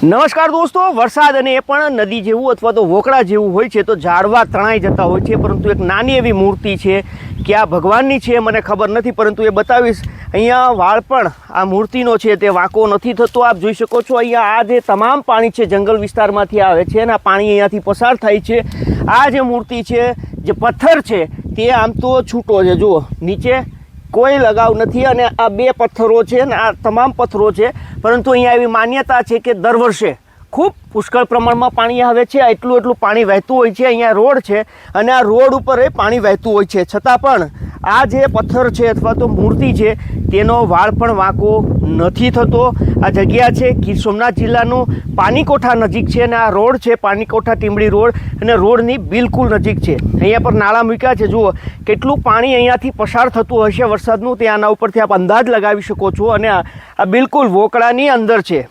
નમસ્કાર દોસ્તો, વરસાદ અને એ પણ નદી જેવું અથવા તો વોકળા જેવું હોય છે તો ઝાડવા તણાઈ જતા હોય છે, પરંતુ એક નાની એવી મૂર્તિ છે કે આ ભગવાનની છે મને ખબર નથી, પરંતુ એ બતાવીશ. અહીંયા વાળ પણ આ મૂર્તિનો છે તે વાંકો નથી થતો. આપ જોઈ શકો છો અહીંયા આ જે તમામ પાણી છે જંગલ વિસ્તારમાંથી આવે છે અને આ પાણી અહીંયાથી પસાર થાય છે. આ જે મૂર્તિ છે, જે પથ્થર છે તે આમ તો છૂટો છે, જુઓ નીચે કોઈ લગાવ નથી અને આ બે પથ્થરો છે ને આ તમામ પથ્થરો છે, પરંતુ અહીંયા એવી માન્યતા છે કે દર વર્ષે ખૂબ પુષ્કળ પ્રમાણમાં પાણી આવે છે. એટલું પાણી વહેતું હોય છે. અહીંયા રોડ છે અને આ રોડ ઉપર પાણી વહેતું હોય છે, છતાં પણ આ જે પથ્થર છે અથવા તો મૂર્તિ છે તેનો વાળ પણ વાંકો નથી થતો. આ જગ્યા છે ગીર સોમનાથ જિલ્લાનું પાનીકોઠા નજીક છે અને આ રોડ છે પાનીકોઠા ટીંબડી રોડ અને રોડની બિલકુલ નજીક છે. અહીંયા પર નાળા મૂક્યા છે, જુઓ કેટલું પાણી અહીંયાથી પસાર થતું હશે વરસાદનું, તે આના ઉપરથી આપ અંદાજ લગાવી શકો છો. અને આ બિલકુલ વોકળાની અંદર છે,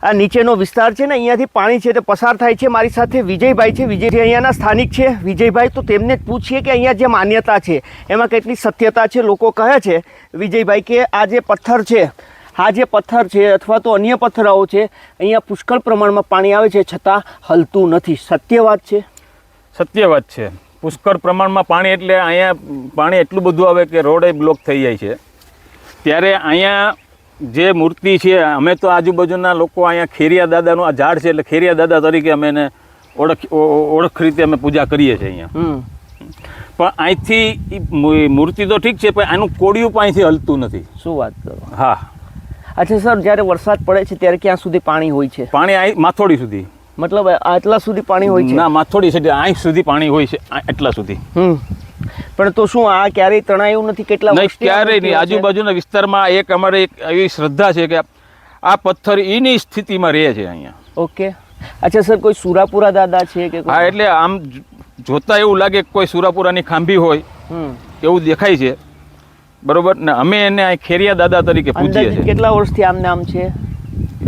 આ નીચેનો વિસ્તાર છે ને અહીંયાથી પાણી છે તે પસાર થાય છે. મારી સાથે વિજયભાઈ છે, વિજય અહીંયાના સ્થાનિક છે. વિજયભાઈ, તો તેમને જ પૂછીએ કે અહીંયા જે માન્યતા છે એમાં કેટલી સત્યતા છે. લોકો કહે છે વિજયભાઈ કે આ જે પથ્થર છે, આ જે પથ્થર છે અથવા તો અન્ય પથ્થરાઓ છે અહીંયા પુષ્કળ પ્રમાણમાં પાણી આવે છે છતાં હલતું નથી. સત્ય વાત છે? સત્ય વાત છે. પુષ્કળ પ્રમાણમાં પાણી એટલે અહીંયા પાણી એટલું બધું આવે કે રોડે બ્લોક થઈ જાય છે. ત્યારે અહીંયા જે મૂર્તિ છે, અમે તો આજુબાજુના લોકો અહીંયા ખેરિયા દાદાનું આ ઝાડ છે એટલે ખેરિયા દાદા તરીકે અમે એને ઓળખ રીતે અમે પૂજા કરીએ છીએ અહીંયા. પણ અહીંથી મૂર્તિ તો ઠીક છે, પણ આનું કોડિયું પણ અહીંથી હલતું નથી. શું વાત કરો? હા. અચ્છા સર, જ્યારે વરસાદ પડે છે ત્યારે ક્યાં સુધી પાણી હોય છે? પાણી અહીં માથોડી સુધી. મતલબ આટલા સુધી પાણી હોય છે? ના, માથોડી સુધી અહીં સુધી પાણી હોય છે, એટલા સુધી. પણ તો શું આ ક્યારેય તણાયું નથી? કેટલા નહીં, ક્યારેય નહીં. આજુબાજુના વિસ્તારમાં એક અમારે એક એવી શ્રદ્ધા છે કે આ પથ્થર એની સ્થિતિમાં રહે છે અહીંયા. ઓકે. અચ્છા સર, કોઈ સુરાપુરા દાદા છે કે? હા, એટલે આમ જોતા એવું લાગે કે કોઈ સુરાપુરાની ખાંભી હોય એવું દેખાય છે, બરોબર ને. અમે એને ખેરિયા દાદા તરીકે પૂજીએ છીએ. કેટલા વર્ષથી આમને આમ છે?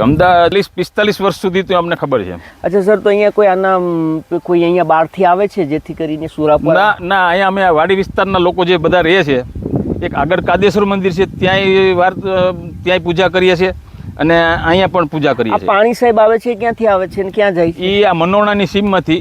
અમદાવાદ 45 વર્ષ સુધી તો અમને ખબર છે. અચ્છા સર, તો અહીંયા કોઈ આના કોઈ અહીંયા બહારથી આવે છે જેથી કરીને સુરાપુરા? ના, અહીંયા અમે વાડી વિસ્તારના લોકો જે બધા રહે છે, એક આગળ કાદેશ્વર મંદિર છે ત્યાંય પૂજા કરીએ છીએ અને અહીંયા પણ પૂજા કરીએ છીએ. પાણી સાહેબ આવે છે ક્યાંથી આવે છે અને ક્યાં જાય છે? એ આ મનોણાની સીમમાંથી,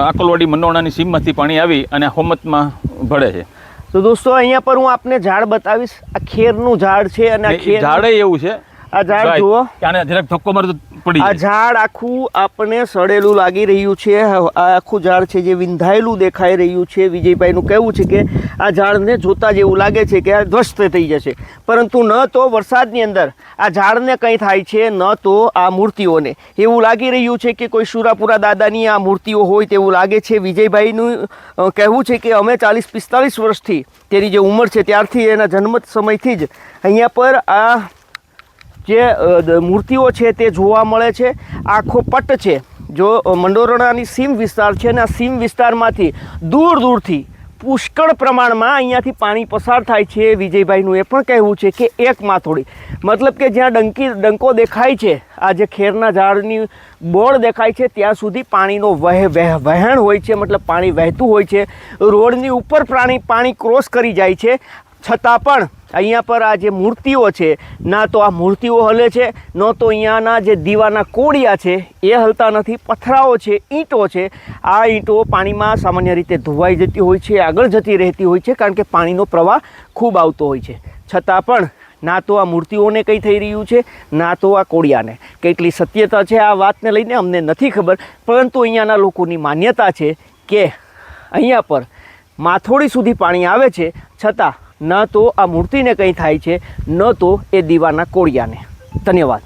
આકલવાડી મનોણાની સીમમાંથી પાણી આવી અને હોમતમાં ભળે છે. તો દોસ્તો, અહીંયા પર હું આપને ઝાડ બતાવીશ. આ ખેરનું ઝાડ છે અને ઝાડે એવું છે. આ ઝાડ જુઓ, જરાક ધક્કો મારે તો પડી જાય. આ ઝાડ આખું આપણને સડેલું લાગી રહ્યું છે. આ આખું ઝાડ છે જે વિંધાયેલું દેખાઈ રહ્યું છે. વિજયભાઈનું કહેવું છે કે આ ઝાડને જોતા જેવું લાગે છે કે આ ધ્વસ્ત થઈ જશે, પરંતુ ન તો વરસાદની અંદર આ ઝાડને કંઈ થાય છે, ન તો આ મૂર્તિઓને. એવું લાગી રહ્યું છે કે કોઈ સુરાપુરા દાદાની આ મૂર્તિઓ હોય તેવું લાગે છે. વિજયભાઈનું કહેવું છે કે અમે 40-45 વર્ષથી, તેની જે ઉંમર છે ત્યારથી, એના જન્મ સમયથી જ અહીંયા પર આ જે મૂર્તિઓ છે તે જોવા મળે છે. આખો પટ્ટ છે, જો મંડોરણાની સીમ વિસ્તાર છે અને આ સીમ વિસ્તારમાંથી દૂરથી પુષ્કળ પ્રમાણમાં અહીંયાથી પાણી પસાર થાય છે. વિજયભાઈનું એ પણ કહેવું છે કે એક માથોડી, મતલબ કે જ્યાં ડંકો દેખાય છે, આ જે ખેરના ઝાડની બોળ દેખાય છે ત્યાં સુધી પાણીનો વહેણ હોય છે, મતલબ પાણી વહેતું હોય છે. રોડની ઉપર પાણી ક્રોસ કરી જાય છે, છતાં પણ અહીંયા પર આ જે મૂર્તિઓ છે, ના તો આ મૂર્તિઓ હલે છે, ન તો અહીંયાના જે દીવાના કોડિયા છે એ હલતા નથી. પથરાઓ છે, ઈંટો છે, આ ઈંટો પાણીમાં સામાન્ય રીતે ધોવાઈ જતી હોય છે, આગળ જતી રહેતી હોય છે, કારણ કે પાણીનો પ્રવાહ ખૂબ આવતો હોય છે. છતાં પણ ના તો આ મૂર્તિઓને કંઈ થઈ રહ્યું છે, ના તો આ કોડિયાને. કેટલી સત્યતા છે આ વાતને લઈને અમને નથી ખબર, પરંતુ અહીંયાના લોકોની માન્યતા છે કે અહીંયા પર માથોડી સુધી પાણી આવે છે, છતાં ન તો આ મૂર્તિને કંઈ થાય છે, ન તો એ દીવાના કોડિયાને. ધન્યવાદ.